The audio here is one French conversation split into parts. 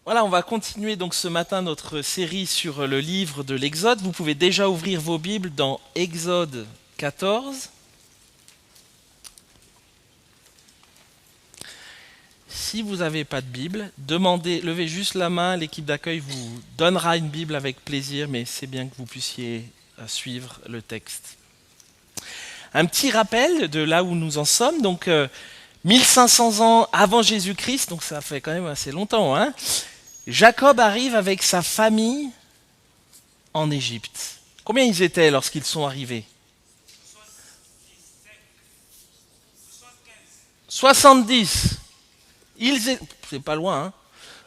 Voilà, on va continuer donc ce matin notre série sur le livre de l'Exode. Vous pouvez déjà ouvrir vos Bibles dans Exode 14. Si vous n'avez pas de Bible, levez juste la main, l'équipe d'accueil vous donnera une Bible avec plaisir, mais c'est bien que vous puissiez suivre le texte. Un petit rappel de là où nous en sommes, donc 1500 ans avant Jésus-Christ, donc ça fait quand même assez longtemps, hein. Jacob arrive avec sa famille en Égypte. Combien ils étaient lorsqu'ils sont arrivés? 70. C'est pas loin, hein.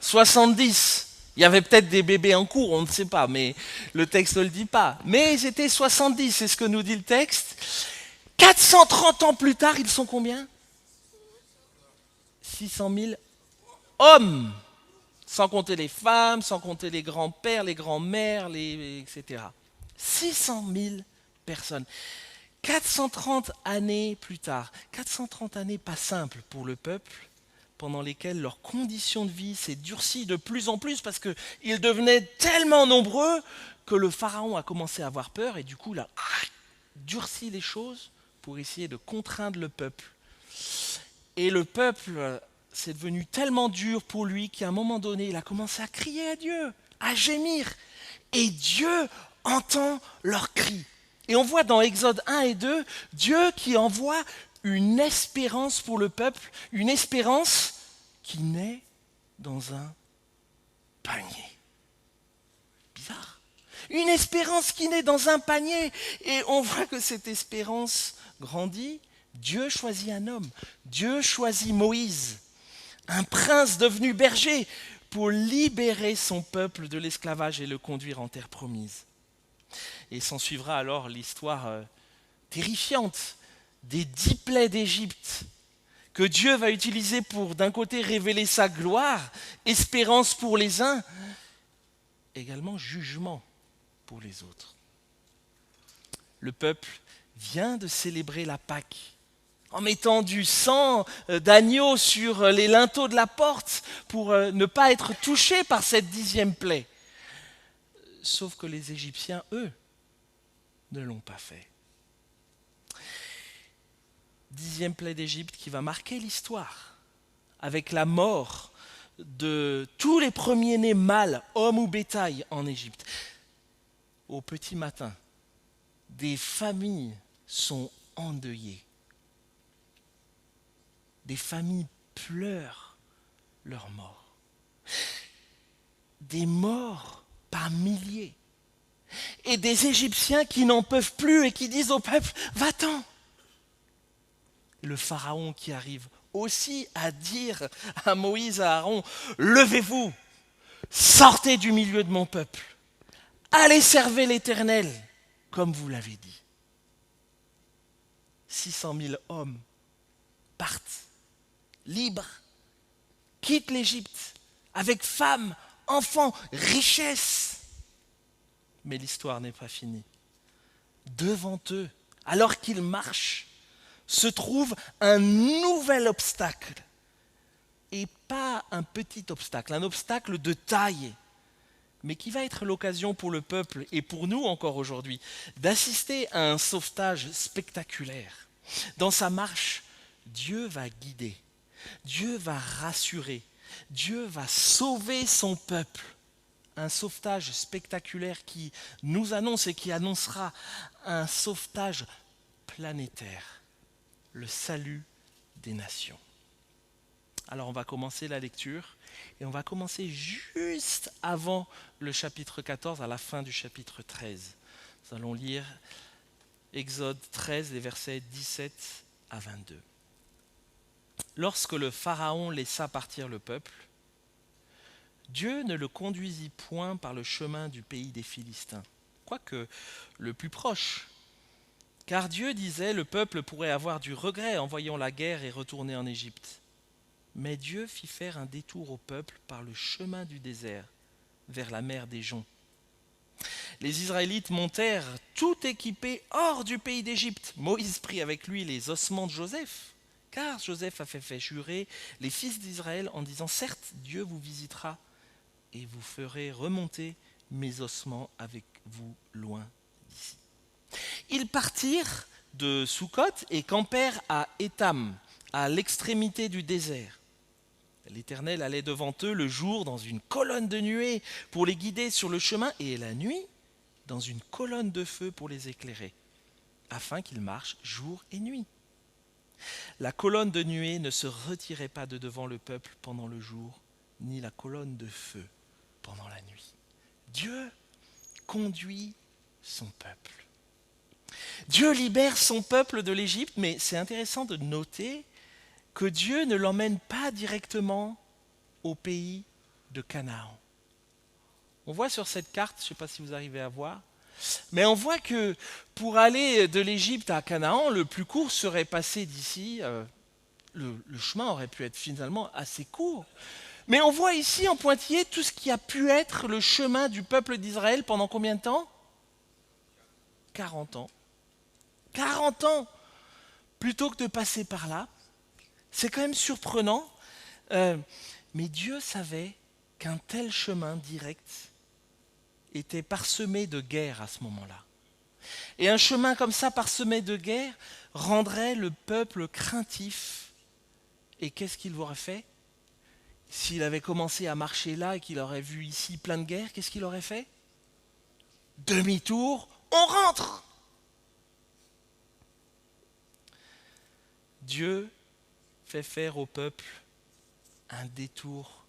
70. Il y avait peut-être des bébés en cours, on ne sait pas, mais le texte ne le dit pas. Mais ils étaient 70, c'est ce que nous dit le texte. 430 ans plus tard, ils sont combien? 600 000 hommes. Sans compter les femmes, sans compter les grands-pères, les grands-mères, etc. 600 000 personnes. 430 années plus tard, 430 années pas simples pour le peuple, pendant lesquelles leur condition de vie s'est durcie de plus en plus parce qu'ils devenaient tellement nombreux que le pharaon a commencé à avoir peur et du coup il a durci les choses pour essayer de contraindre le peuple. Et le peuple, c'est devenu tellement dur pour lui qu'à un moment donné, il a commencé à crier à Dieu, à gémir. Et Dieu entend leurs cris. Et on voit dans Exode 1 et 2, Dieu qui envoie une espérance pour le peuple, une espérance qui naît dans un panier. Bizarre. Une espérance qui naît dans un panier. Et on voit que cette espérance grandit. Dieu choisit un homme. Dieu choisit Moïse, un prince devenu berger, pour libérer son peuple de l'esclavage et le conduire en terre promise. Et s'en suivra alors l'histoire terrifiante des 10 plaies d'Égypte que Dieu va utiliser pour d'un côté révéler sa gloire, espérance pour les uns, également jugement pour les autres. Le peuple vient de célébrer la Pâque en mettant du sang d'agneau sur les linteaux de la porte pour ne pas être touchés par cette 10e plaie. Sauf que les Égyptiens, eux, ne l'ont pas fait. 10e plaie d'Égypte qui va marquer l'histoire avec la mort de tous les premiers-nés mâles, hommes ou bétail, en Égypte. Au petit matin, des familles sont endeuillées. Des familles pleurent leur mort. Des morts par milliers. Et des Égyptiens qui n'en peuvent plus et qui disent au peuple, va-t'en. Le pharaon qui arrive aussi à dire à Moïse et à Aaron, levez-vous, sortez du milieu de mon peuple, allez servir l'Éternel, comme vous l'avez dit. 600 000 hommes partent libres, quittent l'Égypte, avec femmes, enfants, richesses. Mais l'histoire n'est pas finie. Devant eux, alors qu'ils marchent, se trouve un nouvel obstacle. Et pas un petit obstacle, un obstacle de taille, mais qui va être l'occasion pour le peuple et pour nous encore aujourd'hui d'assister à un sauvetage spectaculaire. Dans sa marche, Dieu va guider, Dieu va rassurer, Dieu va sauver son peuple. Un sauvetage spectaculaire qui nous annonce et qui annoncera un sauvetage planétaire, le salut des nations. Alors on va commencer la lecture et on va commencer juste avant le chapitre 14, à la fin du chapitre 13. Nous allons lire Exode 13, les versets 17 à 22. Lorsque le Pharaon laissa partir le peuple, Dieu ne le conduisit point par le chemin du pays des Philistins, quoique le plus proche. Car Dieu disait, le peuple pourrait avoir du regret en voyant la guerre et retourner en Égypte. Mais Dieu fit faire un détour au peuple par le chemin du désert, vers la mer des Joncs. Les Israélites montèrent tout équipés hors du pays d'Égypte. Moïse prit avec lui les ossements de Joseph, car Joseph avait fait jurer les fils d'Israël en disant, certes, Dieu vous visitera et vous ferez remonter mes ossements avec vous loin d'ici. » Ils partirent de Sukkot et campèrent à Étam, à l'extrémité du désert. L'Éternel allait devant eux le jour dans une colonne de nuée pour les guider sur le chemin, et la nuit dans une colonne de feu pour les éclairer, afin qu'ils marchent jour et nuit. La colonne de nuée ne se retirait pas de devant le peuple pendant le jour, ni la colonne de feu pendant la nuit. Dieu conduit son peuple. Dieu libère son peuple de l'Égypte, mais c'est intéressant de noter que Dieu ne l'emmène pas directement au pays de Canaan. On voit sur cette carte, je ne sais pas si vous arrivez à voir, mais on voit que pour aller de l'Égypte à Canaan, le plus court serait passé d'ici. Le chemin aurait pu être finalement assez court. Mais on voit ici en pointillé tout ce qui a pu être le chemin du peuple d'Israël pendant combien de temps ? 40 ans. 40 ans plutôt que de passer par là. C'est quand même surprenant. Mais Dieu savait qu'un tel chemin direct était parsemé de guerre à ce moment-là. Et un chemin comme ça, parsemé de guerre, rendrait le peuple craintif. Et qu'est-ce qu'il aurait fait ? S'il avait commencé à marcher là et qu'il aurait vu ici plein de guerres, qu'est-ce qu'il aurait fait ? Demi-tour, on rentre ! Dieu fait faire au peuple un détour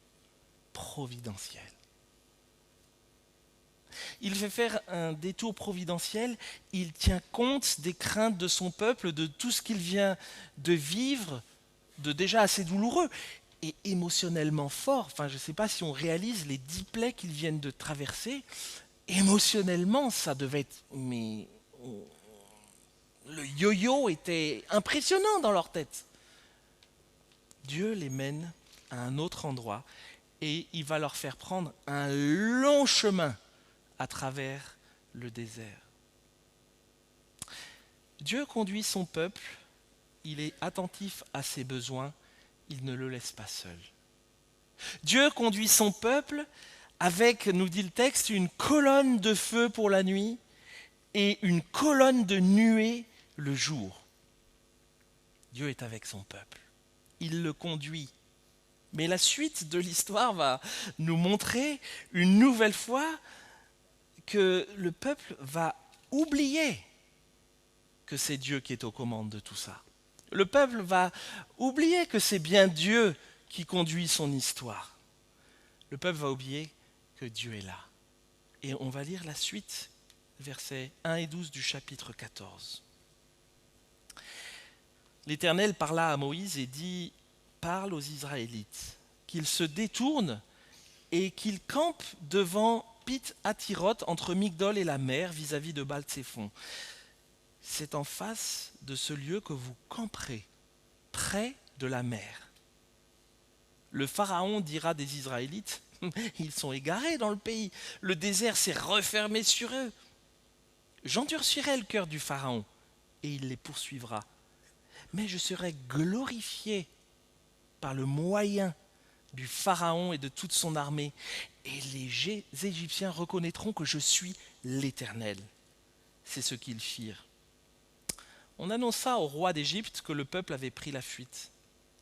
providentiel. Il fait faire un détour providentiel, il tient compte des craintes de son peuple, de tout ce qu'il vient de vivre, de déjà assez douloureux et émotionnellement fort. Enfin, je ne sais pas si on réalise les 10 plaies qu'ils viennent de traverser. Émotionnellement, ça devait être... Mais le yo-yo était impressionnant dans leur tête. Dieu les mène à un autre endroit et il va leur faire prendre un long chemin à travers le désert. Dieu conduit son peuple, il est attentif à ses besoins, il ne le laisse pas seul. Dieu conduit son peuple avec, nous dit le texte, une colonne de feu pour la nuit et une colonne de nuée le jour. Dieu est avec son peuple, il le conduit. Mais la suite de l'histoire va nous montrer une nouvelle fois que le peuple va oublier que c'est Dieu qui est aux commandes de tout ça. Le peuple va oublier que c'est bien Dieu qui conduit son histoire. Le peuple va oublier que Dieu est là. Et on va lire la suite, versets 1 et 12 du chapitre 14. L'Éternel parla à Moïse et dit : « Parle aux Israélites, qu'ils se détournent et qu'ils campent devant Pith-Hathiroth, entre Migdol et la mer, vis-à-vis de Baal-Tséphon. C'est en face de ce lieu que vous camperez, près de la mer. Le Pharaon dira des Israélites : ils sont égarés dans le pays, le désert s'est refermé sur eux. J'endurcirai le cœur du Pharaon et il les poursuivra. Mais je serai glorifié par le moyen du Pharaon et de toute son armée. Et les Égyptiens reconnaîtront que je suis l'Éternel. » C'est ce qu'ils firent. On annonça au roi d'Égypte que le peuple avait pris la fuite.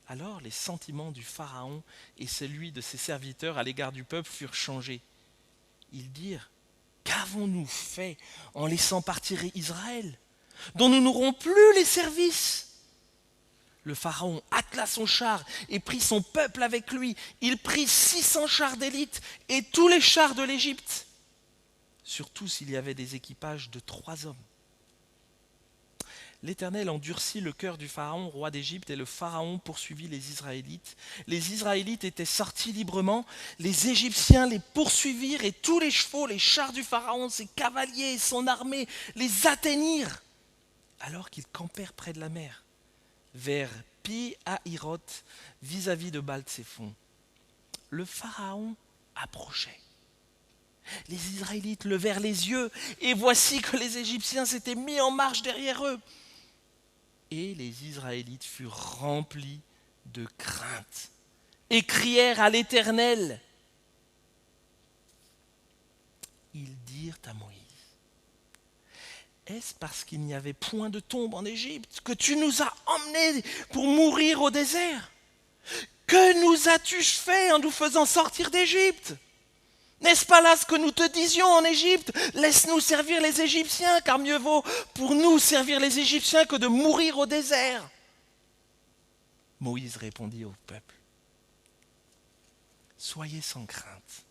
Alors les sentiments du Pharaon et celui de ses serviteurs à l'égard du peuple furent changés. Ils dirent : « Qu'avons-nous fait en laissant partir Israël, dont nous n'aurons plus les services ?» Le Pharaon attela son char et prit son peuple avec lui. Il prit 600 chars d'élite et tous les chars de l'Égypte. Sur tous, il y avait des équipages de 3 hommes. L'Éternel endurcit le cœur du Pharaon, roi d'Égypte, et le Pharaon poursuivit les Israélites. Les Israélites étaient sortis librement, les Égyptiens les poursuivirent, et tous les chevaux, les chars du Pharaon, ses cavaliers et son armée les atteignirent, alors qu'ils campèrent près de la mer, vers Pi-Hahiroth, vis-à-vis de Baal-Tséphon. Le Pharaon approchait. Les Israélites levèrent les yeux, et voici que les Égyptiens s'étaient mis en marche derrière eux. Et les Israélites furent remplis de crainte et crièrent à l'Éternel. ils dirent à Moïse, est-ce parce qu'il n'y avait point de tombe en Égypte que tu nous as emmenés pour mourir au désert? Que nous as-tu fait en nous faisant sortir d'Égypte? N'est-ce pas là ce que nous te disions en Égypte? Laisse-nous servir les Égyptiens, car mieux vaut pour nous servir les Égyptiens que de mourir au désert. Moïse répondit au peuple, soyez sans crainte,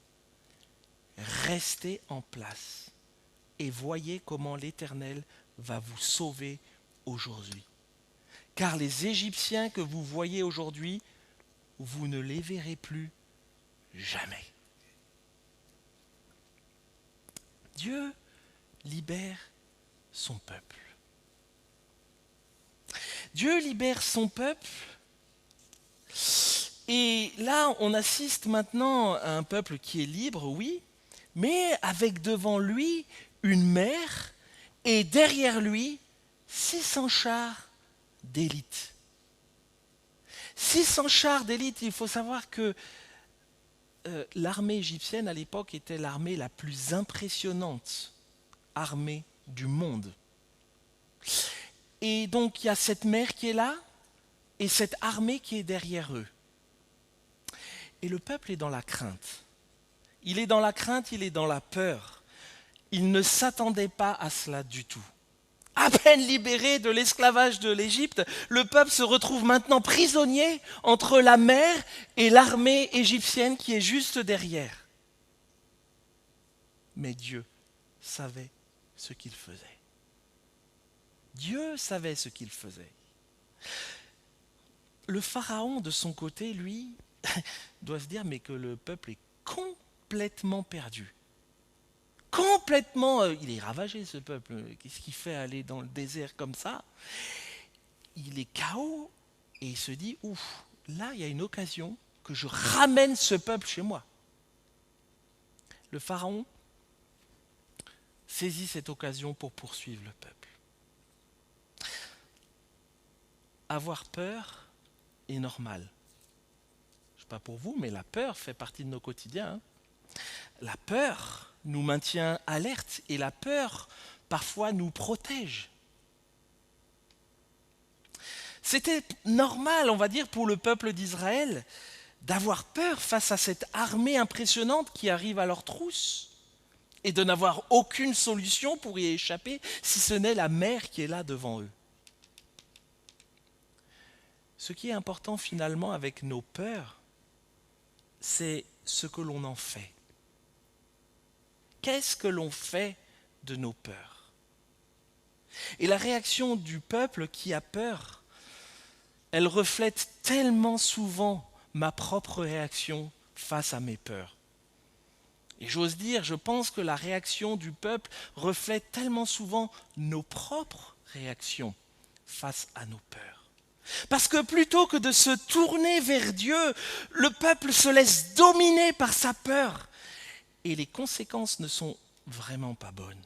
restez en place et voyez comment l'Éternel va vous sauver aujourd'hui. Car les Égyptiens que vous voyez aujourd'hui, vous ne les verrez plus jamais. Dieu libère son peuple. Dieu libère son peuple. Et là, on assiste maintenant à un peuple qui est libre, oui, mais avec devant lui une mer et derrière lui 600 chars d'élite. 600 chars d'élite, il faut savoir que l'armée égyptienne à l'époque était l'armée la plus impressionnante armée du monde. Et donc il y a cette mer qui est là et cette armée qui est derrière eux. Et le peuple est dans la crainte. Il est dans la crainte, il est dans la peur. Il ne s'attendait pas à cela du tout. À peine libéré de l'esclavage de l'Égypte, le peuple se retrouve maintenant prisonnier entre la mer et l'armée égyptienne qui est juste derrière. Mais Dieu savait ce qu'il faisait. Dieu savait ce qu'il faisait. Le pharaon, de son côté, lui, doit se dire mais que le peuple est complètement perdu. Complètement, il est ravagé ce peuple. Qu'est-ce qu'il fait aller dans le désert comme ça? Il est KO et il se dit, ouf, là il y a une occasion que je ramène ce peuple chez moi. Le pharaon saisit cette occasion pour poursuivre le peuple. Avoir peur est normal. Je ne sais pas pour vous, mais la peur fait partie de nos quotidiens. Hein. La peur nous maintient alertes et la peur parfois nous protège. C'était normal, on va dire, pour le peuple d'Israël d'avoir peur face à cette armée impressionnante qui arrive à leur trousse et de n'avoir aucune solution pour y échapper si ce n'est la mer qui est là devant eux. Ce qui est important finalement avec nos peurs, c'est ce que l'on en fait. Qu'est-ce que l'on fait de nos peurs? Et la réaction du peuple qui a peur, elle reflète tellement souvent ma propre réaction face à mes peurs. Et j'ose dire, je pense que la réaction du peuple reflète tellement souvent nos propres réactions face à nos peurs. Parce que plutôt que de se tourner vers Dieu, le peuple se laisse dominer par sa peur. Et les conséquences ne sont vraiment pas bonnes.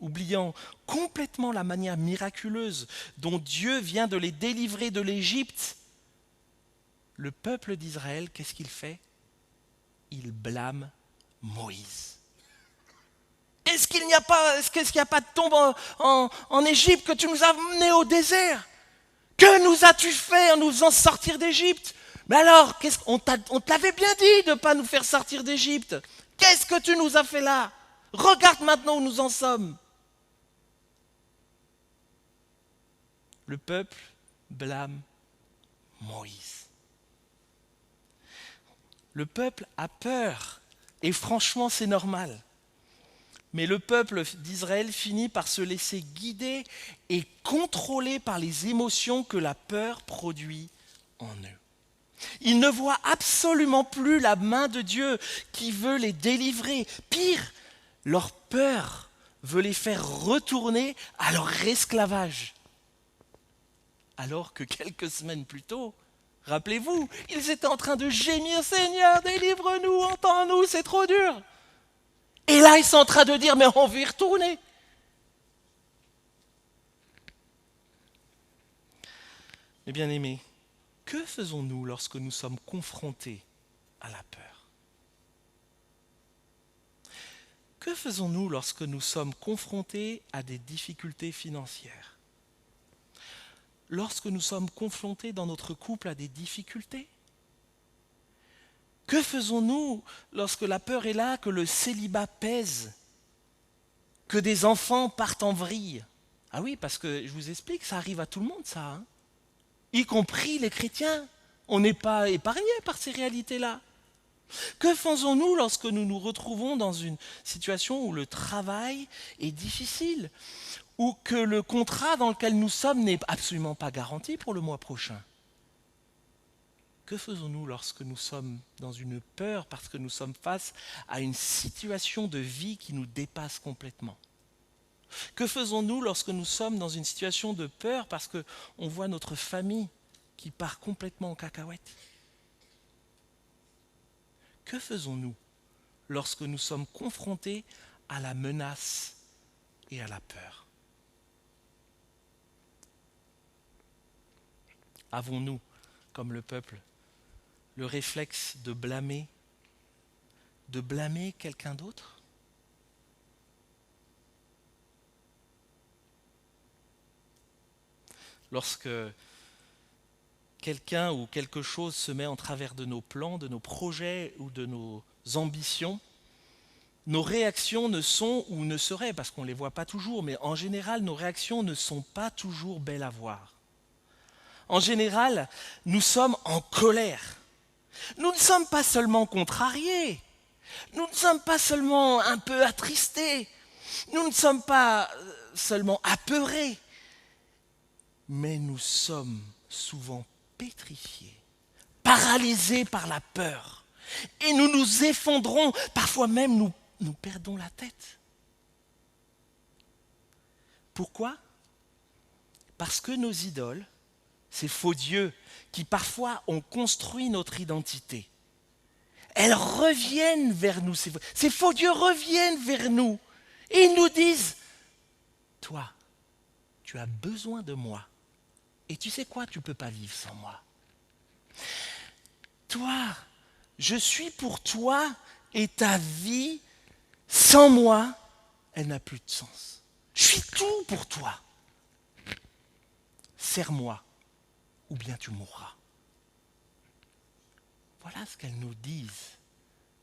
Oubliant complètement la manière miraculeuse dont Dieu vient de les délivrer de l'Égypte, le peuple d'Israël, qu'est-ce qu'il fait? Il blâme Moïse. Est-ce qu'il n'y a pas de tombe en Égypte que tu nous as menés au désert? Que nous as-tu fait en nous faisant sortir d'Égypte? Mais alors, on te l'avait bien dit de ne pas nous faire sortir d'Égypte. Qu'est-ce que tu nous as fait là? Regarde maintenant où nous en sommes. Le peuple blâme Moïse. Le peuple a peur, et franchement c'est normal. Mais le peuple d'Israël finit par se laisser guider et contrôler par les émotions que la peur produit en eux. Ils ne voient absolument plus la main de Dieu qui veut les délivrer. Pire, leur peur veut les faire retourner à leur esclavage. Alors que quelques semaines plus tôt, rappelez-vous, ils étaient en train de gémir, Seigneur, délivre-nous, entends-nous, c'est trop dur. Et là, ils sont en train de dire, mais on veut y retourner. Mes bien-aimés, que faisons-nous lorsque nous sommes confrontés à la peur? Que faisons-nous lorsque nous sommes confrontés à des difficultés financières? Lorsque nous sommes confrontés dans notre couple à des difficultés? Que faisons-nous lorsque la peur est là, que le célibat pèse, que des enfants partent en vrille? Ah oui, parce que je vous explique, ça arrive à tout le monde, ça, hein, y compris les chrétiens. On n'est pas épargnés par ces réalités-là. Que faisons-nous lorsque nous nous retrouvons dans une situation où le travail est difficile, ou que le contrat dans lequel nous sommes n'est absolument pas garanti pour le mois prochain? Que faisons-nous lorsque nous sommes dans une peur parce que nous sommes face à une situation de vie qui nous dépasse complètement? Que faisons-nous lorsque nous sommes dans une situation de peur parce qu'on voit notre famille qui part complètement en cacahuète? Que faisons-nous lorsque nous sommes confrontés à la menace et à la peur? Avons-nous, comme le peuple, le réflexe de blâmer quelqu'un d'autre? Lorsque quelqu'un ou quelque chose se met en travers de nos plans, de nos projets ou de nos ambitions, nos réactions ne sont ou ne seraient, parce qu'on ne les voit pas toujours, mais en général, nos réactions ne sont pas toujours belles à voir. En général, nous sommes en colère. Nous ne sommes pas seulement contrariés, nous ne sommes pas seulement un peu attristés, nous ne sommes pas seulement apeurés, mais nous sommes souvent pétrifiés, paralysés par la peur. Et nous nous effondrons, parfois même nous perdons la tête. Pourquoi? Parce que nos idoles, ces faux dieux qui parfois ont construit notre identité, elles reviennent vers nous. Ces faux dieux reviennent vers nous et ils nous disent, toi, tu as besoin de moi. Et tu sais quoi, tu ne peux pas vivre sans moi. Toi, je suis pour toi et ta vie, sans moi, elle n'a plus de sens. Je suis tout pour toi. Sers-moi ou bien tu mourras. Voilà ce qu'elles nous disent.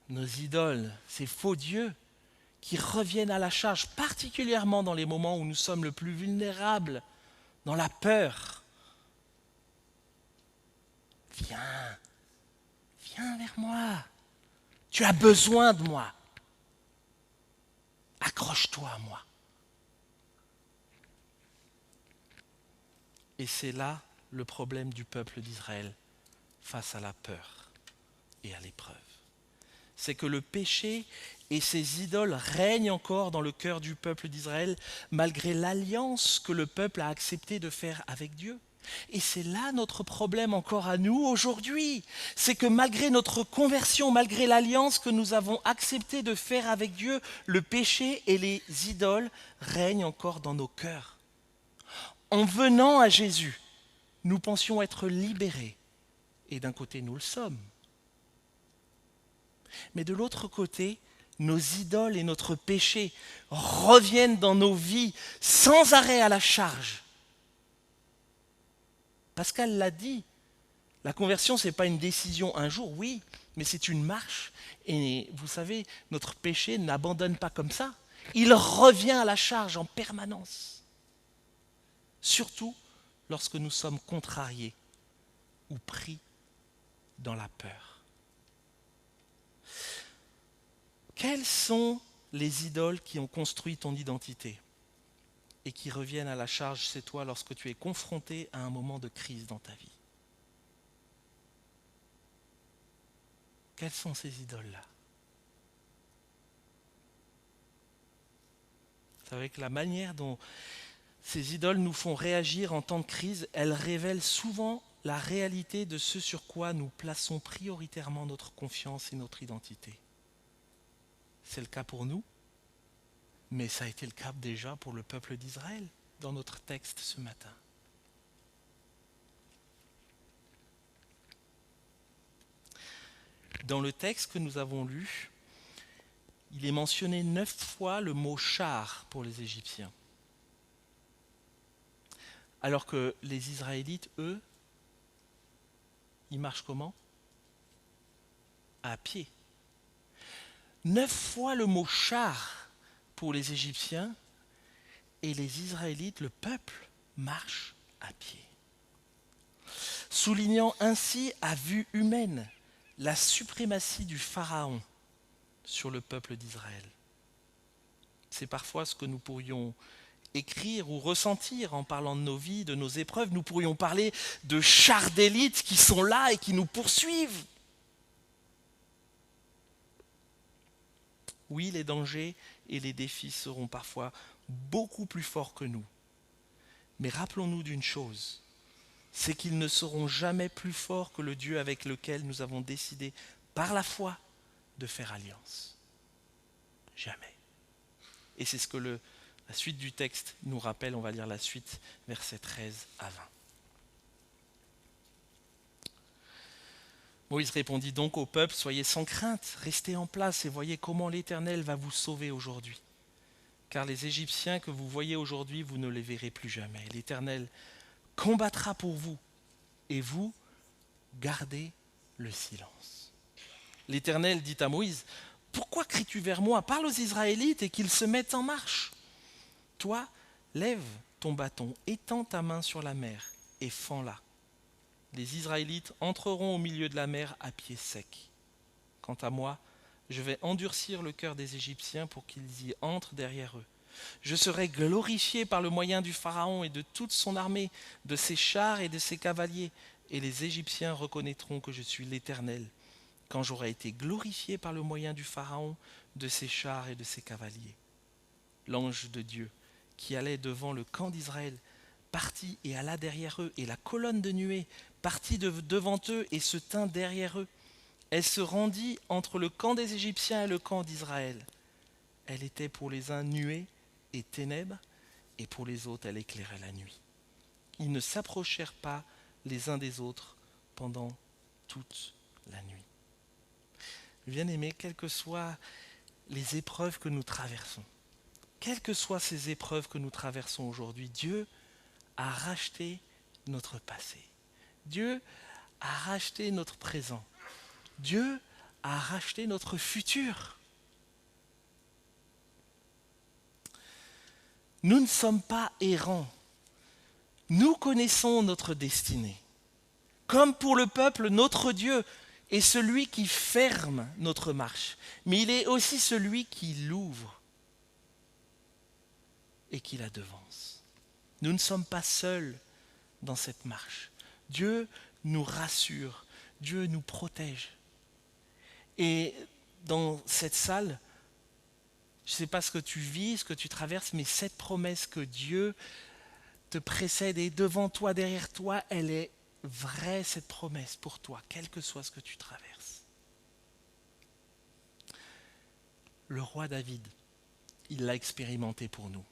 Nos idoles, ces faux dieux qui reviennent à la charge, particulièrement dans les moments où nous sommes le plus vulnérables, dans la peur. Viens vers moi. Tu as besoin de moi. Accroche-toi à moi. Et c'est là le problème du peuple d'Israël face à la peur et à l'épreuve. C'est que le péché et ses idoles règnent encore dans le cœur du peuple d'Israël malgré l'alliance que le peuple a accepté de faire avec Dieu. Et c'est là notre problème encore à nous aujourd'hui. C'est que malgré notre conversion, malgré l'alliance que nous avons accepté de faire avec Dieu, le péché et les idoles règnent encore dans nos cœurs. En venant à Jésus, nous pensions être libérés. Et d'un côté, nous le sommes. Mais de l'autre côté, nos idoles et notre péché reviennent dans nos vies sans arrêt à la charge. Pascal l'a dit, la conversion, ce n'est pas une décision un jour, oui, mais c'est une marche. Et vous savez, notre péché n'abandonne pas comme ça. Il revient à la charge en permanence. Surtout lorsque nous sommes contrariés ou pris dans la peur. Quelles sont les idoles qui ont construit ton identité et qui reviennent à la charge chez toi lorsque tu es confronté à un moment de crise dans ta vie? Quelles sont ces idoles-là? Vous savez que la manière dont ces idoles nous font réagir en temps de crise, elles révèlent souvent la réalité de ce sur quoi nous plaçons prioritairement notre confiance et notre identité. C'est le cas pour nous, mais ça a été le cas déjà pour le peuple d'Israël dans notre texte ce matin. Dans le texte que nous avons lu, il il est mentionné 9 fois le mot char pour les Égyptiens. Alors que les Israélites, eux, ils marchent comment? À pied. 9 fois le mot char pour les Égyptiens et les Israélites, le peuple, marche à pied. Soulignant ainsi à vue humaine la suprématie du Pharaon sur le peuple d'Israël. C'est parfois ce que nous pourrions écrire ou ressentir en parlant de nos vies, de nos épreuves. Nous pourrions parler de chars d'élite qui sont là et qui nous poursuivent. Oui, les dangers et les défis seront parfois beaucoup plus forts que nous. Mais rappelons-nous d'une chose, c'est qu'ils ne seront jamais plus forts que le Dieu avec lequel nous avons décidé, par la foi, de faire alliance. Jamais. Et c'est ce que la suite du texte nous rappelle. On va lire la suite, versets 13 à 20. Moïse répondit donc au peuple, soyez sans crainte, restez en place et voyez comment l'Éternel va vous sauver aujourd'hui. Car les Égyptiens que vous voyez aujourd'hui, vous ne les verrez plus jamais. L'Éternel combattra pour vous et vous gardez le silence. L'Éternel dit à Moïse, pourquoi cries-tu vers moi? Parle aux Israélites et qu'ils se mettent en marche. Toi, lève ton bâton, étends ta main sur la mer et fends-la. Les Israélites entreront au milieu de la mer à pied sec. Quant à moi, je vais endurcir le cœur des Égyptiens pour qu'ils y entrent derrière eux. Je serai glorifié par le moyen du Pharaon et de toute son armée, de ses chars et de ses cavaliers, et les Égyptiens reconnaîtront que je suis l'Éternel, quand j'aurai été glorifié par le moyen du Pharaon, de ses chars et de ses cavaliers. L'ange de Dieu, qui allait devant le camp d'Israël, partit et alla derrière eux, et la colonne de nuée partit devant eux et se tint derrière eux. Elle se rendit entre le camp des Égyptiens et le camp d'Israël. Elle était pour les uns nuée et ténèbres, et pour les autres elle éclairait la nuit. Ils ne s'approchèrent pas les uns des autres pendant toute la nuit. Bien-aimés, quelles que soient les épreuves que nous traversons, quelles que soient ces épreuves que nous traversons aujourd'hui, Dieu a racheté notre passé. Dieu a racheté notre présent. Dieu a racheté notre futur. Nous ne sommes pas errants. Nous connaissons notre destinée. Comme pour le peuple, notre Dieu est celui qui ferme notre marche, mais il est aussi celui qui l'ouvre et qui la devance. Nous ne sommes pas seuls dans cette marche. Dieu nous rassure, Dieu nous protège. Et dans cette salle, je ne sais pas ce que tu vis, ce que tu traverses, mais cette promesse que Dieu te précède et devant toi, derrière toi, elle est vraie, cette promesse pour toi, quel que soit ce que tu traverses. Le roi David, il l'a expérimenté pour nous.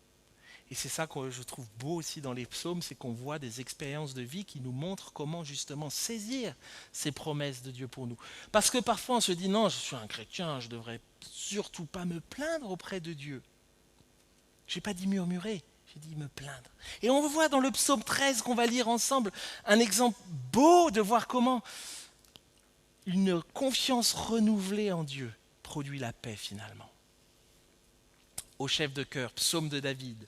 Et c'est ça que je trouve beau aussi dans les psaumes, c'est qu'on voit des expériences de vie qui nous montrent comment justement saisir ces promesses de Dieu pour nous. Parce que parfois on se dit non, je suis un chrétien, je ne devrais surtout pas me plaindre auprès de Dieu. Je n'ai pas dit murmurer, j'ai dit me plaindre. Et on voit dans le psaume 13 qu'on va lire ensemble un exemple beau de voir comment une confiance renouvelée en Dieu produit la paix finalement. Au chef de chœur, psaume de David.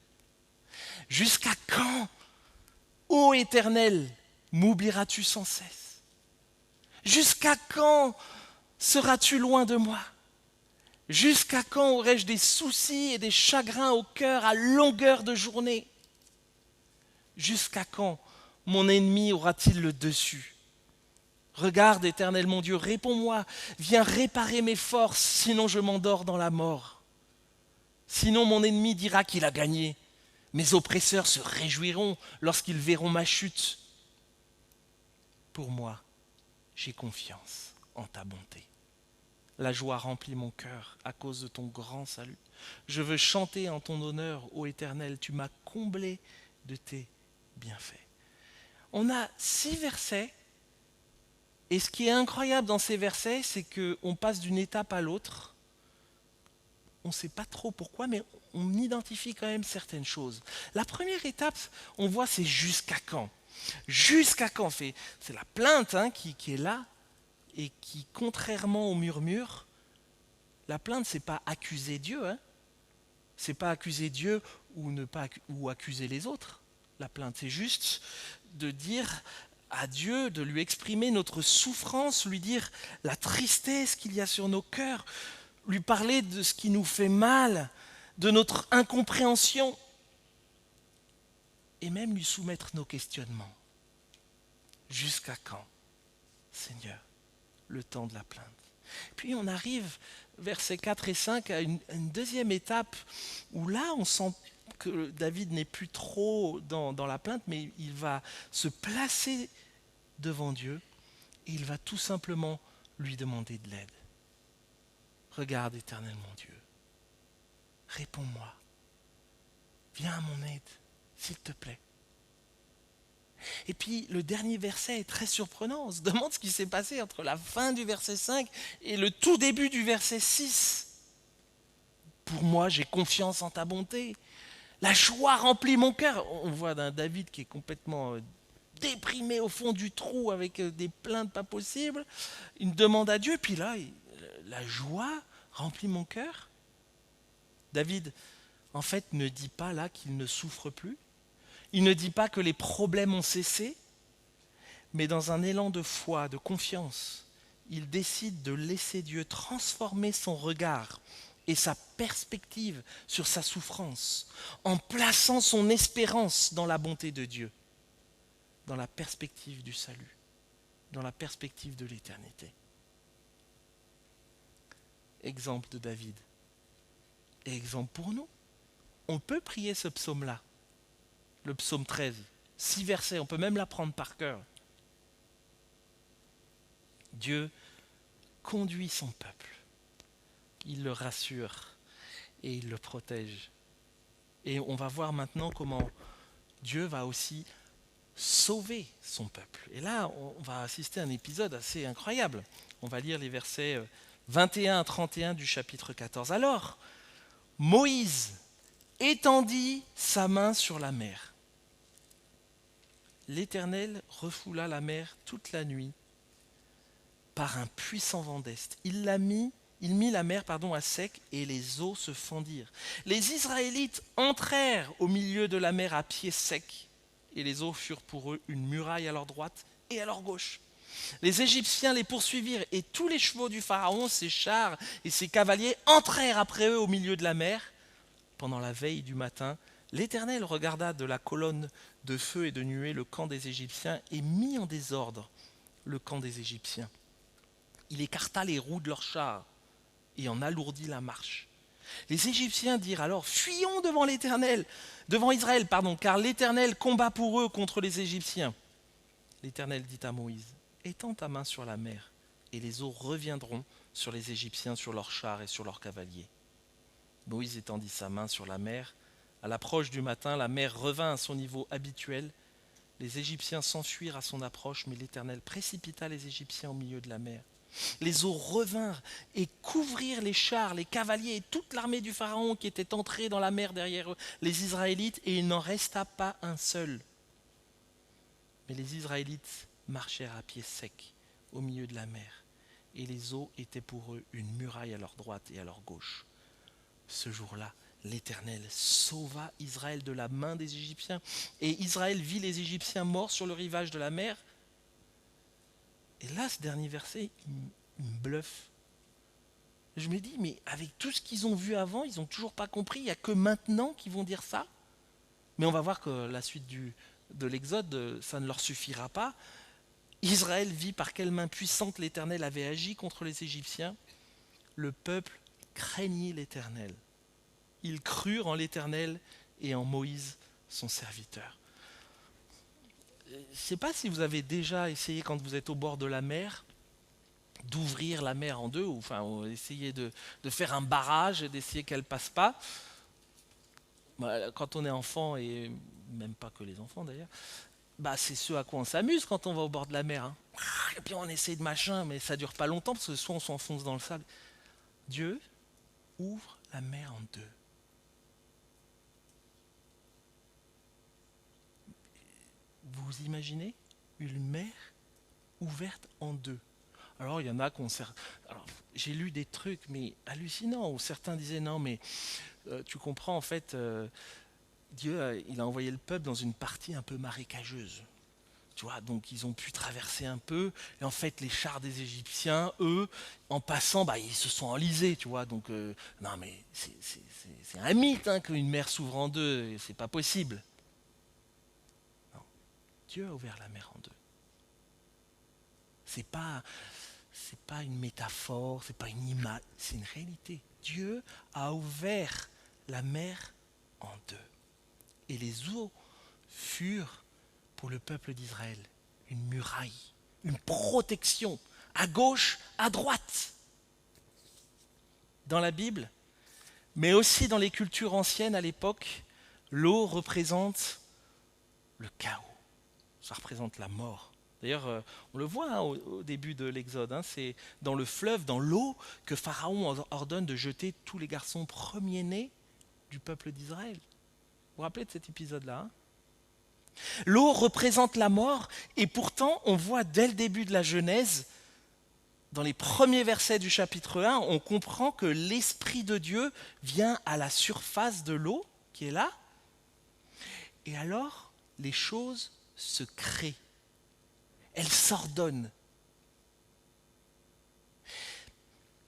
Jusqu'à quand, ô Éternel, m'oublieras-tu sans cesse? Jusqu'à quand seras-tu loin de moi? Jusqu'à quand aurai-je des soucis et des chagrins au cœur à longueur de journée? Jusqu'à quand mon ennemi aura-t-il le dessus? Regarde, Éternel mon Dieu, réponds-moi, viens réparer mes forces, sinon je m'endors dans la mort. Sinon mon ennemi dira qu'il a gagné. Mes oppresseurs se réjouiront lorsqu'ils verront ma chute. Pour moi, j'ai confiance en ta bonté. La joie remplit mon cœur à cause de ton grand salut. Je veux chanter en ton honneur, ô Éternel, tu m'as comblé de tes bienfaits. On a 6 versets, et ce qui est incroyable dans ces versets, c'est qu'on passe d'une étape à l'autre, on ne sait pas trop pourquoi, mais on identifie quand même certaines choses. La première étape, on voit, c'est jusqu'à quand. Jusqu'à quand c'est la plainte qui est là et qui, contrairement au murmure, la plainte, c'est pas accuser Dieu, c'est pas accuser Dieu ou ne pas ou accuser les autres. La plainte, c'est juste de dire à Dieu, de lui exprimer notre souffrance, lui dire la tristesse qu'il y a sur nos cœurs, lui parler de ce qui nous fait mal, de notre incompréhension, et même lui soumettre nos questionnements. Jusqu'à quand, Seigneur, le temps de la plainte? Puis on arrive, versets 4 et 5, à une deuxième étape où là, on sent que David n'est plus trop dans la plainte, mais il va se placer devant Dieu et il va tout simplement lui demander de l'aide. Regarde, Éternel mon Dieu, réponds-moi, viens à mon aide, s'il te plaît. Et puis le dernier verset est très surprenant. On se demande ce qui s'est passé entre la fin du verset 5 et le tout début du verset 6. Pour moi, j'ai confiance en ta bonté. La joie remplit mon cœur. On voit d'un David qui est complètement déprimé au fond du trou avec des plaintes pas possibles. Une demande à Dieu. Puis là, la joie remplit mon cœur. David, en fait, ne dit pas là qu'il ne souffre plus. Il ne dit pas que les problèmes ont cessé, mais dans un élan de foi, de confiance, il décide de laisser Dieu transformer son regard et sa perspective sur sa souffrance, en plaçant son espérance dans la bonté de Dieu, dans la perspective du salut, dans la perspective de l'éternité. Exemple de David. Et exemple pour nous. On peut prier ce psaume-là. Le psaume 13, 6 versets, on peut même l'apprendre par cœur. Dieu conduit son peuple, il le rassure et il le protège. Et on va voir maintenant comment Dieu va aussi sauver son peuple. Et là, on va assister à un épisode assez incroyable. On va lire les versets 21 à 31 du chapitre 14. Alors, Moïse étendit sa main sur la mer. L'Éternel refoula la mer toute la nuit par un puissant vent d'est. Il mit la mer à sec et les eaux se fendirent. Les Israélites entrèrent au milieu de la mer à pied sec et les eaux furent pour eux une muraille à leur droite et à leur gauche. Les Égyptiens les poursuivirent et tous les chevaux du Pharaon, ses chars et ses cavaliers entrèrent après eux au milieu de la mer. Pendant la veille du matin, l'Éternel regarda de la colonne de feu et de nuée le camp des Égyptiens et mit en désordre le camp des Égyptiens. Il écarta les roues de leurs chars et en alourdit la marche. Les Égyptiens dirent alors: fuyons devant Israël, car l'Éternel combat pour eux contre les Égyptiens. L'Éternel dit à Moïse: étends ta main sur la mer, et les eaux reviendront sur les Égyptiens, sur leurs chars et sur leurs cavaliers. Moïse étendit sa main sur la mer. À l'approche du matin, la mer revint à son niveau habituel. Les Égyptiens s'enfuirent à son approche, mais l'Éternel précipita les Égyptiens au milieu de la mer. Les eaux revinrent et couvrirent les chars, les cavaliers et toute l'armée du Pharaon qui était entrée dans la mer derrière les Israélites, et il n'en resta pas un seul. Mais les Israélites marchèrent à pied sec au milieu de la mer, et les eaux étaient pour eux une muraille à leur droite et à leur gauche. Ce jour-là, l'Éternel sauva Israël de la main des Égyptiens, et Israël vit les Égyptiens morts sur le rivage de la mer. Et là, ce dernier verset, il me bluffe. Je me dis, mais avec tout ce qu'ils ont vu avant, ils n'ont toujours pas compris, il n'y a que maintenant qu'ils vont dire ça. Mais on va voir que la suite de l'Exode, ça ne leur suffira pas. Israël vit par quelle main puissante l'Éternel avait agi contre les Égyptiens. Le peuple craignit l'Éternel. Ils crurent en l'Éternel et en Moïse, son serviteur. Je ne sais pas si vous avez déjà essayé, quand vous êtes au bord de la mer, d'ouvrir la mer en deux, ou essayer de faire un barrage et d'essayer qu'elle ne passe pas. Quand on est enfant, et même pas que les enfants d'ailleurs, c'est ce à quoi on s'amuse quand on va au bord de la mer. Et puis on essaie de machin, mais ça ne dure pas longtemps parce que soit on s'enfonce dans le sable. Dieu ouvre la mer en deux. Vous imaginez une mer ouverte en deux? Alors il y en a qui ont... Alors, j'ai lu des trucs, mais hallucinants, où certains disaient non, mais tu comprends, en fait, Dieu, il a envoyé le peuple dans une partie un peu marécageuse. Tu vois, donc ils ont pu traverser un peu. Et en fait, les chars des Égyptiens, eux, en passant, bah, ils se sont enlisés, tu vois. Donc, non, mais c'est un mythe hein, qu'une mer s'ouvre en deux. C'est pas possible. Non. Dieu a ouvert la mer en deux. C'est pas une métaphore, c'est pas une image, c'est une réalité. Dieu a ouvert la mer en deux. Et les eaux furent pour le peuple d'Israël une muraille, une protection, à gauche, à droite. Dans la Bible, mais aussi dans les cultures anciennes à l'époque, l'eau représente le chaos, ça représente la mort. D'ailleurs, on le voit hein, au début de l'Exode, hein, c'est dans le fleuve, dans l'eau, que Pharaon ordonne de jeter tous les garçons premiers-nés du peuple d'Israël. Vous vous rappelez de cet épisode-là hein? L'eau représente la mort, et pourtant, on voit dès le début de la Genèse, dans les premiers versets du chapitre 1, on comprend que l'Esprit de Dieu vient à la surface de l'eau qui est là, et alors les choses se créent. Elles s'ordonnent.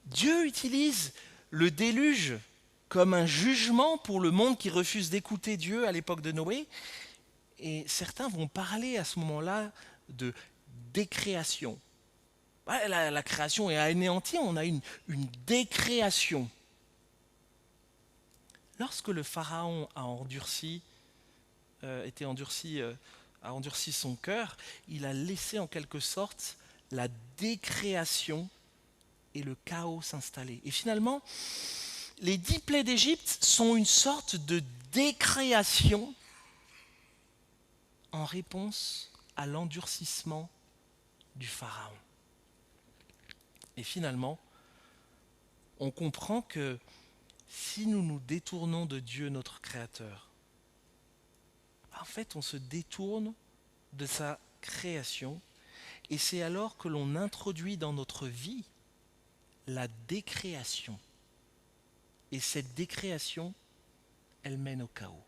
Dieu utilise le déluge comme un jugement pour le monde qui refuse d'écouter Dieu à l'époque de Noé. Et certains vont parler à ce moment-là de décréation. Ouais, la création est anéantie, on a une décréation. Lorsque le Pharaon a endurci son cœur, il a laissé en quelque sorte la décréation et le chaos s'installer. Et finalement, les 10 plaies d'Égypte sont une sorte de décréation en réponse à l'endurcissement du Pharaon. Et finalement, on comprend que si nous nous détournons de Dieu, notre Créateur, en fait, on se détourne de sa création, et c'est alors que l'on introduit dans notre vie la décréation. Et cette décréation, elle mène au chaos.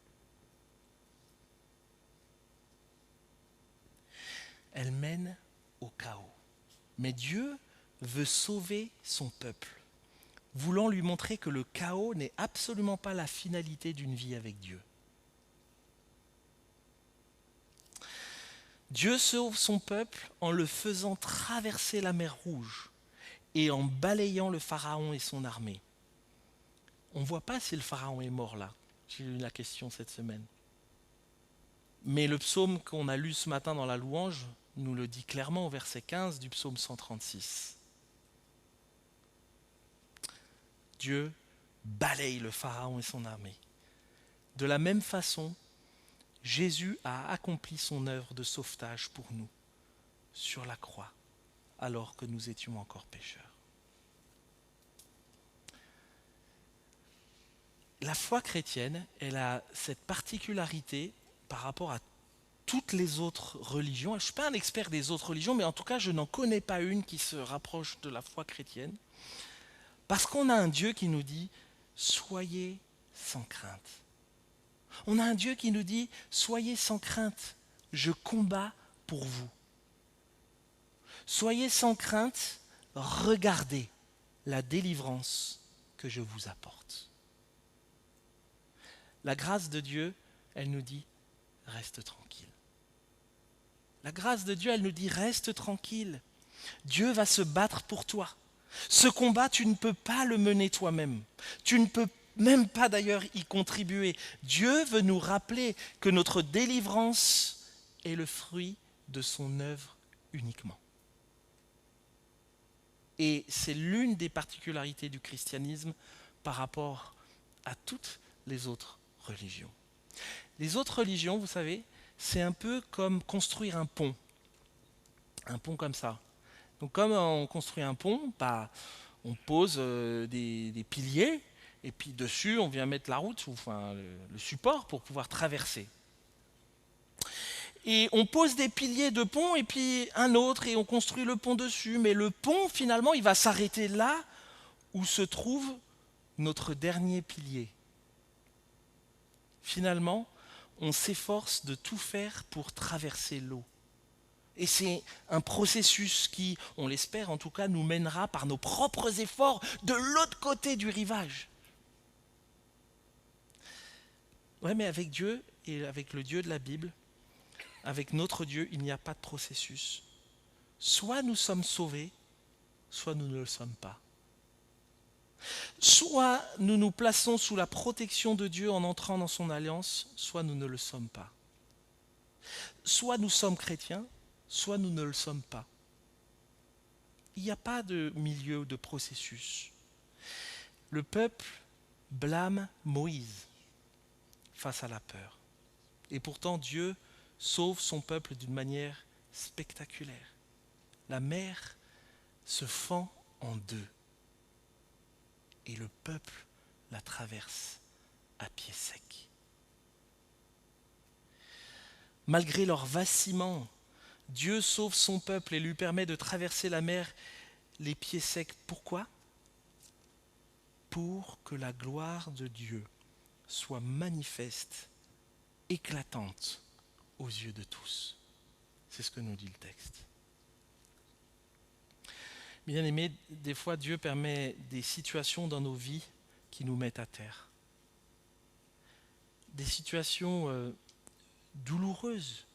Elle mène au chaos. Mais Dieu veut sauver son peuple, voulant lui montrer que le chaos n'est absolument pas la finalité d'une vie avec Dieu. Dieu sauve son peuple en le faisant traverser la mer Rouge et en balayant le Pharaon et son armée. On ne voit pas si le Pharaon est mort là. J'ai eu la question cette semaine. Mais le psaume qu'on a lu ce matin dans la louange nous le dit clairement au verset 15 du psaume 136. Dieu balaye le Pharaon et son armée. De la même façon, Jésus a accompli son œuvre de sauvetage pour nous sur la croix, alors que nous étions encore pécheurs. La foi chrétienne, elle a cette particularité par rapport à toutes les autres religions. Je ne suis pas un expert des autres religions, mais en tout cas, je n'en connais pas une qui se rapproche de la foi chrétienne. Parce qu'on a un Dieu qui nous dit « Soyez sans crainte ». On a un Dieu qui nous dit « Soyez sans crainte, je combats pour vous ». Soyez sans crainte, regardez la délivrance que je vous apporte. La grâce de Dieu, elle nous dit « Reste tranquille ». La grâce de Dieu, elle nous dit « Reste tranquille ». Dieu va se battre pour toi. Ce combat, tu ne peux pas le mener toi-même. Tu ne peux même pas d'ailleurs y contribuer. Dieu veut nous rappeler que notre délivrance est le fruit de son œuvre uniquement. Et c'est l'une des particularités du christianisme par rapport à toutes les autres religions. Les autres religions, vous savez, c'est un peu comme construire un pont. Un pont comme ça. Donc comme on construit un pont, on pose des piliers, Et puis dessus, on vient mettre la route, ou enfin le support pour pouvoir traverser. Et on pose des piliers de pont et puis un autre et on construit le pont dessus. Mais le pont, finalement, il va s'arrêter là où se trouve notre dernier pilier. Finalement, on s'efforce de tout faire pour traverser l'eau. Et c'est un processus qui, on l'espère en tout cas, nous mènera par nos propres efforts de l'autre côté du rivage. Ouais, mais avec Dieu et avec le Dieu de la Bible, avec notre Dieu, il n'y a pas de processus. Soit nous sommes sauvés, soit nous ne le sommes pas. Soit nous nous plaçons sous la protection de Dieu en entrant dans son alliance, soit nous ne le sommes pas. Soit nous sommes chrétiens, soit nous ne le sommes pas. Il n'y a pas de milieu de processus. Le peuple blâme Moïse face à la peur. Et pourtant Dieu sauve son peuple d'une manière spectaculaire. La mer se fend en deux et le peuple la traverse à pied sec. Malgré leur vacillement, Dieu sauve son peuple et lui permet de traverser la mer les pieds secs. Pourquoi ? Pour que la gloire de Dieu soit manifeste, éclatante aux yeux de tous. C'est ce que nous dit le texte. Bien aimés, des fois Dieu permet des situations dans nos vies qui nous mettent à terre. Des situations douloureuses,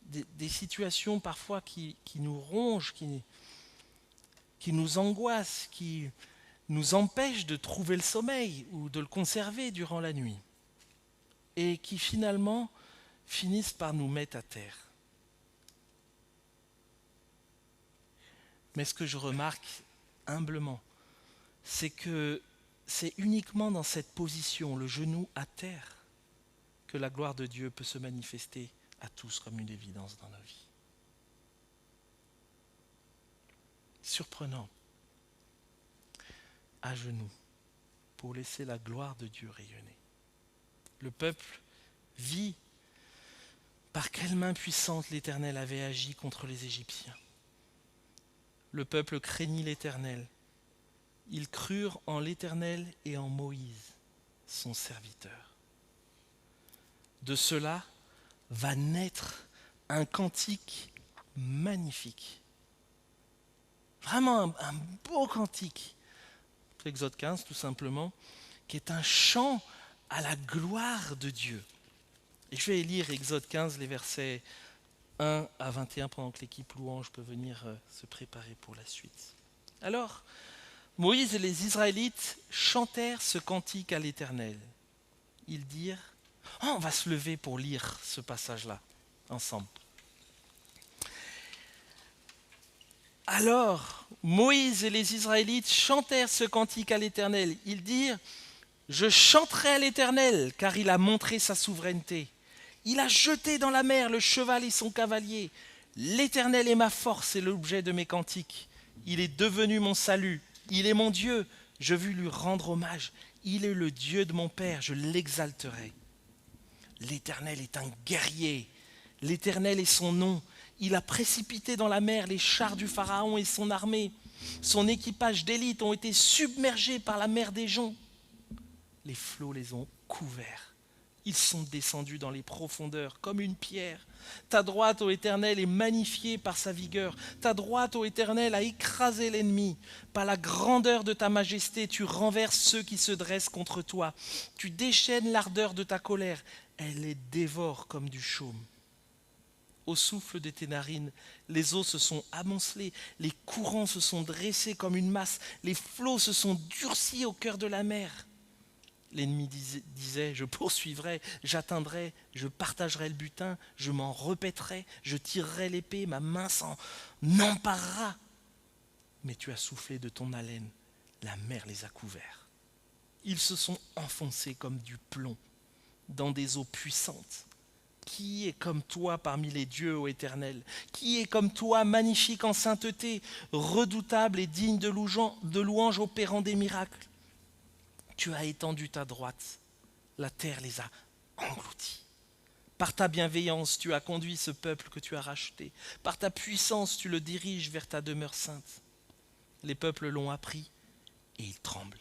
des situations parfois qui nous rongent, qui nous angoissent, qui nous empêchent de trouver le sommeil ou de le conserver durant la nuit et qui finalement finissent par nous mettre à terre. Mais ce que je remarque humblement, c'est que c'est uniquement dans cette position, le genou à terre, que la gloire de Dieu peut se manifester à tous comme une évidence dans nos vies. Surprenant, à genoux, pour laisser la gloire de Dieu rayonner. Le peuple vit par quelle main puissante l'Éternel avait agi contre les Égyptiens. Le peuple craignit l'Éternel. Ils crurent en l'Éternel et en Moïse, son serviteur. De cela va naître un cantique magnifique. Vraiment un beau cantique. Exode 15, tout simplement, qui est un chant à la gloire de Dieu. Et je vais lire Exode 15, les versets 1 à 21, pendant que l'équipe louange peut venir se préparer pour la suite. Alors, Moïse et les Israélites chantèrent ce cantique à l'Éternel. Ils dirent, on va se lever pour lire ce passage-là, ensemble. Alors, Moïse et les Israélites chantèrent ce cantique à l'Éternel. Ils dirent, je chanterai à l'Éternel, car il a montré sa souveraineté. Il a jeté dans la mer le cheval et son cavalier. L'Éternel est ma force et l'objet de mes cantiques. Il est devenu mon salut. Il est mon Dieu. Je veux lui rendre hommage. Il est le Dieu de mon Père. Je l'exalterai. L'Éternel est un guerrier. L'Éternel est son nom. Il a précipité dans la mer les chars du Pharaon et son armée. Son équipage d'élite ont été submergés par la mer des joncs. Les flots les ont couverts. Ils sont descendus dans les profondeurs comme une pierre. Ta droite, ô Éternel, est magnifiée par sa vigueur. Ta droite, ô Éternel, a écrasé l'ennemi. Par la grandeur de ta majesté, tu renverses ceux qui se dressent contre toi. Tu déchaînes l'ardeur de ta colère. Elle les dévore comme du chaume. Au souffle de tes narines, les eaux se sont amoncelées, les courants se sont dressés comme une masse, les flots se sont durcis au cœur de la mer. L'ennemi disait, je poursuivrai, j'atteindrai, je partagerai le butin, je m'en repèterai, je tirerai l'épée, ma main s'en emparera. Mais tu as soufflé de ton haleine, la mer les a couverts. Ils se sont enfoncés comme du plomb dans des eaux puissantes. Qui est comme toi parmi les dieux, ô Éternel? Qui est comme toi, magnifique en sainteté, redoutable et digne de louange, opérant des miracles? Tu as étendu ta droite, la terre les a engloutis. Par ta bienveillance, tu as conduit ce peuple que tu as racheté. Par ta puissance, tu le diriges vers ta demeure sainte. Les peuples l'ont appris et ils tremblent.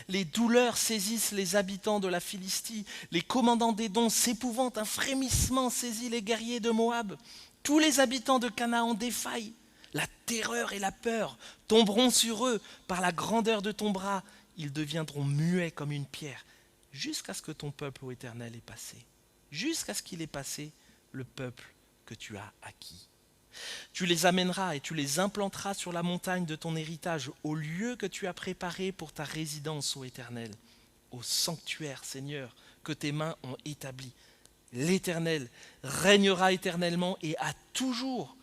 Les douleurs saisissent les habitants de la Philistie. Les commandants d'Édom s'épouvantent. Un frémissement saisit les guerriers de Moab. Tous les habitants de Canaan défaillent. La terreur et la peur tomberont sur eux par la grandeur de ton bras. Ils deviendront muets comme une pierre, jusqu'à ce que ton peuple, ô Éternel, ait passé. Jusqu'à ce qu'il ait passé le peuple que tu as acquis. Tu les amèneras et tu les implanteras sur la montagne de ton héritage, au lieu que tu as préparé pour ta résidence, ô Éternel, au sanctuaire, Seigneur, que tes mains ont établi. L'Éternel régnera éternellement et à toujours,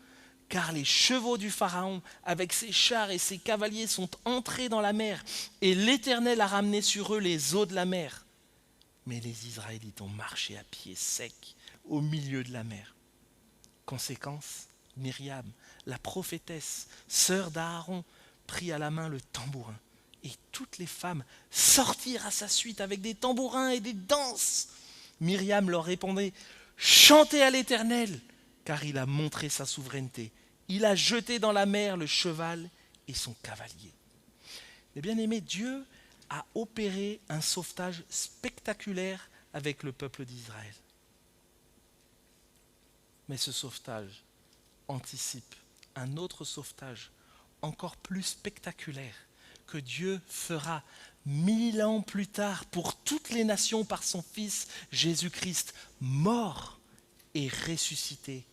car les chevaux du Pharaon, avec ses chars et ses cavaliers, sont entrés dans la mer, et l'Éternel a ramené sur eux les eaux de la mer. Mais les Israélites ont marché à pied sec au milieu de la mer. Conséquence, Myriam, la prophétesse, sœur d'Aaron, prit à la main le tambourin, et toutes les femmes sortirent à sa suite avec des tambourins et des danses. Myriam leur répondait: chantez à l'Éternel, car il a montré sa souveraineté. Il a jeté dans la mer le cheval et son cavalier. Mais bien aimé, Dieu a opéré un sauvetage spectaculaire avec le peuple d'Israël. Mais ce sauvetage anticipe un autre sauvetage encore plus spectaculaire que Dieu fera 1000 ans plus tard pour toutes les nations par son Fils Jésus-Christ, mort et ressuscité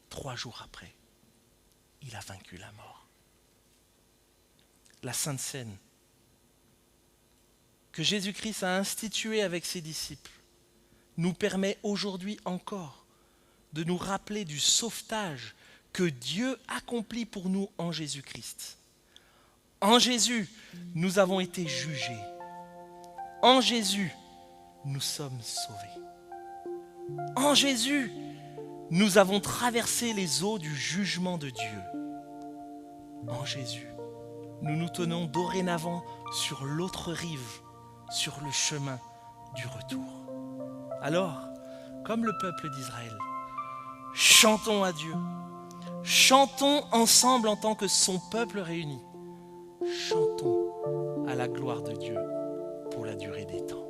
3 jours après. Il a vaincu la mort. La Sainte Seine que Jésus-Christ a instituée avec ses disciples nous permet aujourd'hui encore de nous rappeler du sauvetage que Dieu accomplit pour nous en Jésus-Christ. En Jésus, nous avons été jugés. En Jésus, nous sommes sauvés. En Jésus, nous avons traversé les eaux du jugement de Dieu. En Jésus, nous nous tenons dorénavant sur l'autre rive, sur le chemin du retour. Alors, comme le peuple d'Israël, chantons à Dieu. Chantons ensemble en tant que son peuple réuni. Chantons à la gloire de Dieu pour la durée des temps.